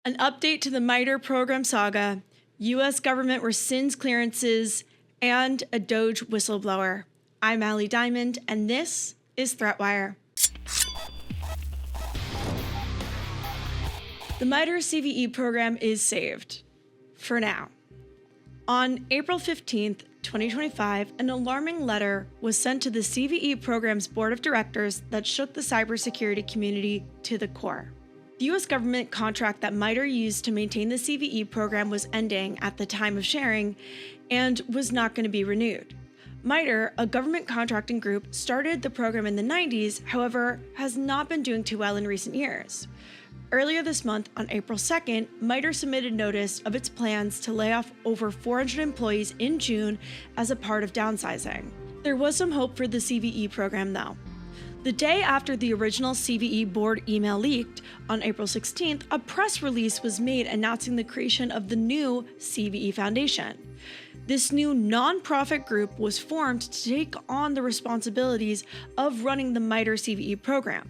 An update to the MITRE program saga, U.S. government rescinds clearances, and a DOGE whistleblower. I'm Allie Diamond, and this is ThreatWire. The MITRE CVE program is saved. For now. On April 15th, 2025, an alarming letter was sent to the CVE program's board of directors that shook the cybersecurity community to the core. The U.S. government contract that MITRE used to maintain the CVE program was ending at the time of sharing and was not going to be renewed. MITRE, a government contracting group, started the program in the 90s, however, has not been doing too well in recent years. Earlier this month, on April 2nd, MITRE submitted notice of its plans to lay off over 400 employees in June as a part of downsizing. There was some hope for the CVE program, though. The day after the original CVE board email leaked, on April 16th, a press release was made announcing the creation of the new CVE Foundation. This new nonprofit group was formed to take on the responsibilities of running the MITRE CVE program.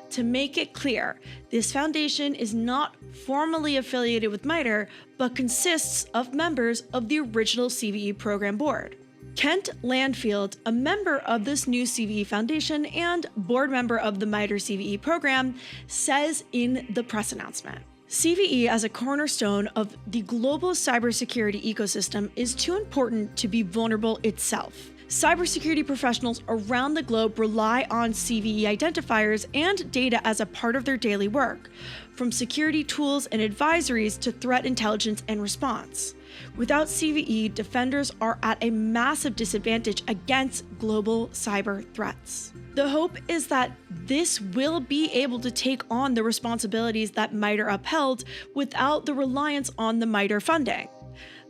To make it clear, this foundation is not formally affiliated with MITRE, but consists of members of the original CVE program board. Kent Landfield, a member of this new CVE foundation and board member of the MITRE CVE program, says in the press announcement, CVE as a cornerstone of the global cybersecurity ecosystem is too important to be vulnerable itself. Cybersecurity professionals around the globe rely on CVE identifiers and data as a part of their daily work, from security tools and advisories to threat intelligence and response. Without CVE, defenders are at a massive disadvantage against global cyber threats. The hope is that this will be able to take on the responsibilities that MITRE upheld without the reliance on the MITRE funding.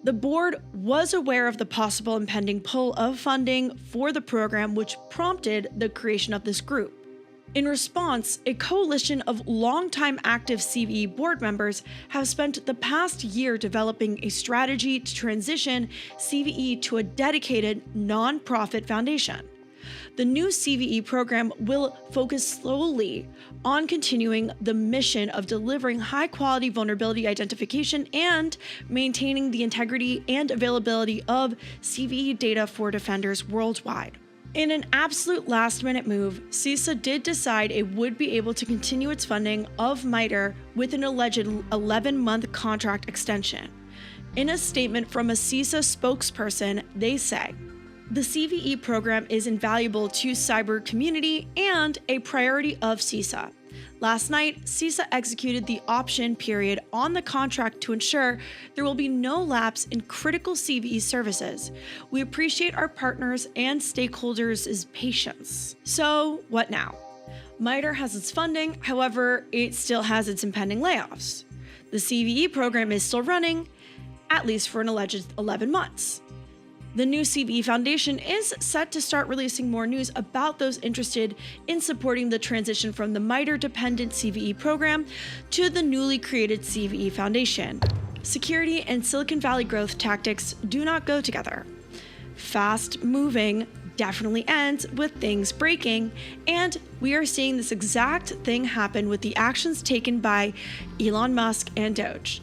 The board was aware of the possible impending pull of funding for the program, which prompted the creation of this group. In response, a coalition of longtime active CVE board members have spent the past year developing a strategy to transition CVE to a dedicated nonprofit foundation. The new CVE program will focus solely on continuing the mission of delivering high-quality vulnerability identification and maintaining the integrity and availability of CVE data for defenders worldwide. In an absolute last-minute move, CISA did decide it would be able to continue its funding of MITRE with an alleged 11-month contract extension. In a statement from a CISA spokesperson, they say, "The CVE program is invaluable to cyber community and a priority of CISA. Last night, CISA executed the option period on the contract to ensure there will be no lapse in critical CVE services. We appreciate our partners and stakeholders' patience." So, what now? MITRE has its funding, however, it still has its impending layoffs. The CVE program is still running, at least for an alleged 11 months. The new CVE Foundation is set to start releasing more news about those interested in supporting the transition from the MITRE-dependent CVE program to the newly created CVE Foundation. Security and Silicon Valley growth tactics do not go together. Fast moving definitely ends with things breaking, and we are seeing this exact thing happen with the actions taken by Elon Musk and DOGE.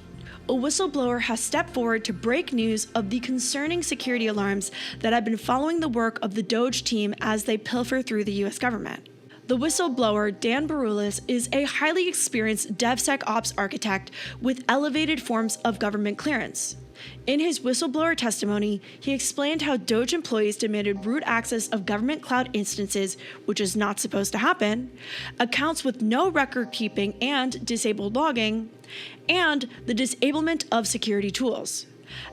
A whistleblower has stepped forward to break news of the concerning security alarms that have been following the work of the DOGE team as they pilfer through the U.S. government. The whistleblower, Dan Baroulis, is a highly experienced DevSecOps architect with elevated forms of government clearance. In his whistleblower testimony, he explained how DOGE employees demanded root access of government cloud instances, which is not supposed to happen, accounts with no record keeping and disabled logging, and the disablement of security tools.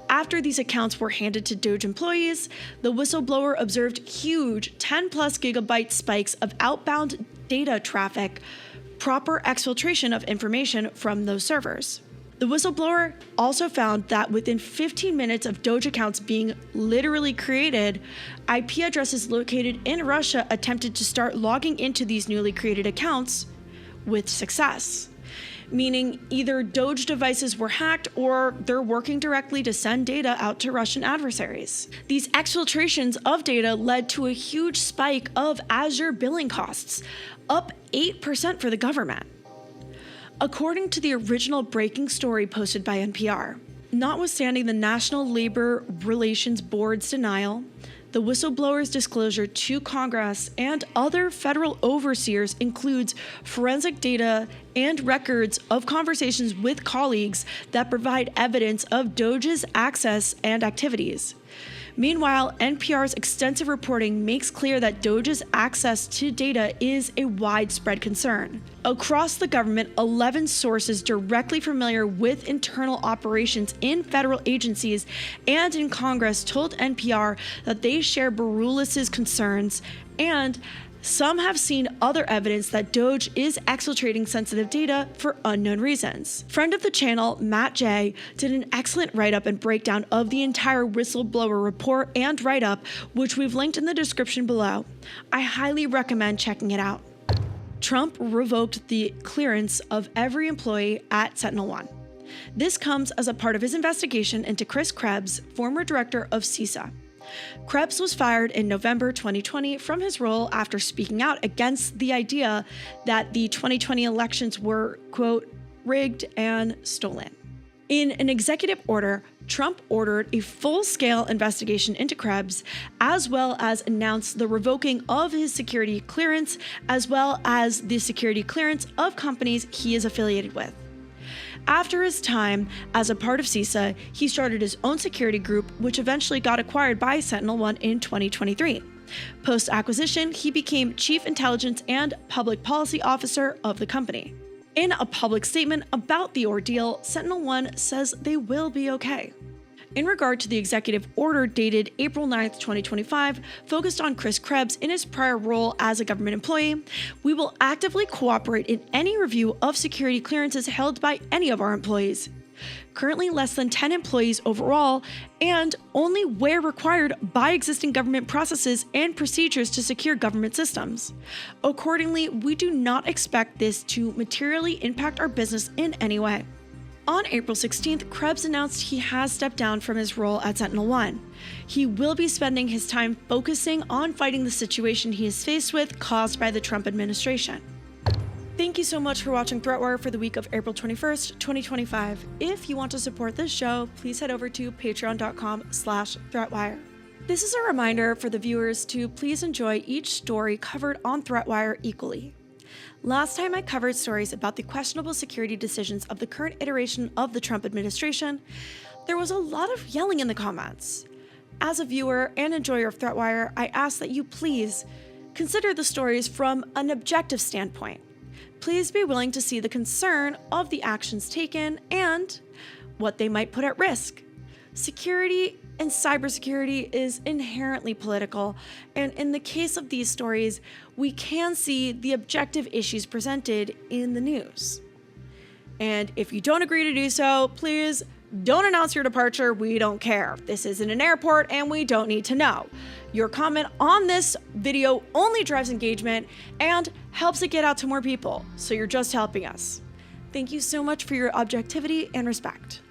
After these accounts were handed to DOGE employees, the whistleblower observed huge 10-plus gigabyte spikes of outbound data traffic, proper exfiltration of information from those servers. The whistleblower also found that within 15 minutes of DOGE accounts being literally created, IP addresses located in Russia attempted to start logging into these newly created accounts with success, meaning either DOGE devices were hacked or they're working directly to send data out to Russian adversaries. These exfiltrations of data led to a huge spike of Azure billing costs, up 8% for the government. According to the original breaking story posted by NPR, notwithstanding the National Labor Relations Board's denial, the whistleblower's disclosure to Congress and other federal overseers includes forensic data and records of conversations with colleagues that provide evidence of DOGE's access and activities. Meanwhile, NPR's extensive reporting makes clear that DOGE's access to data is a widespread concern. Across the government, 11 sources directly familiar with internal operations in federal agencies and in Congress told NPR that they share Barulis's concerns, and some have seen other evidence that DOGE is exfiltrating sensitive data for unknown reasons. Friend of the channel, Matt J., did an excellent write-up and breakdown of the entire whistleblower report and write-up, which we've linked in the description below. I highly recommend checking it out. Trump revoked the clearance of every employee at SentinelOne. This comes as a part of his investigation into Chris Krebs, former director of CISA. Krebs was fired in November 2020 from his role after speaking out against the idea that the 2020 elections were, quote, rigged and stolen. In an executive order, Trump ordered a full-scale investigation into Krebs, as well as announced the revoking of his security clearance, as well as the security clearance of companies he is affiliated with. After his time as a part of CISA, he started his own security group, which eventually got acquired by SentinelOne in 2023. Post-acquisition, he became Chief Intelligence and Public Policy Officer of the company. In a public statement about the ordeal, SentinelOne says they will be okay. In regard to the executive order dated April 9, 2025, focused on Chris Krebs in his prior role as a government employee, we will actively cooperate in any review of security clearances held by any of our employees. Currently less than 10 employees overall, and only where required by existing government processes and procedures to secure government systems. Accordingly, we do not expect this to materially impact our business in any way. On April 16th, Krebs announced he has stepped down from his role at SentinelOne. He will be spending his time focusing on fighting the situation he is faced with caused by the Trump administration. Thank you so much for watching ThreatWire for the week of April 21st, 2025. If you want to support this show, please head over to patreon.com/ThreatWire. This is a reminder for the viewers to please enjoy each story covered on ThreatWire equally. Last time I covered stories about the questionable security decisions of the current iteration of the Trump administration, there was a lot of yelling in the comments. As a viewer and enjoyer of ThreatWire, I ask that you please consider the stories from an objective standpoint. Please be willing to see the concern of the actions taken and what they might put at risk. Security and cybersecurity is inherently political, and in the case of these stories, we can see the objective issues presented in the news. And if you don't agree to do so, please don't announce your departure. We don't care. This isn't an airport and we don't need to know. Your comment on this video only drives engagement and helps it get out to more people, so you're just helping us. Thank you so much for your objectivity and respect.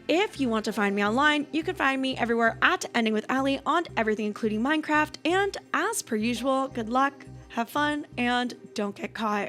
If you want to find me online, you can find me everywhere at Ending with Ali on everything including Minecraft, and as per usual, good luck, have fun, and don't get caught.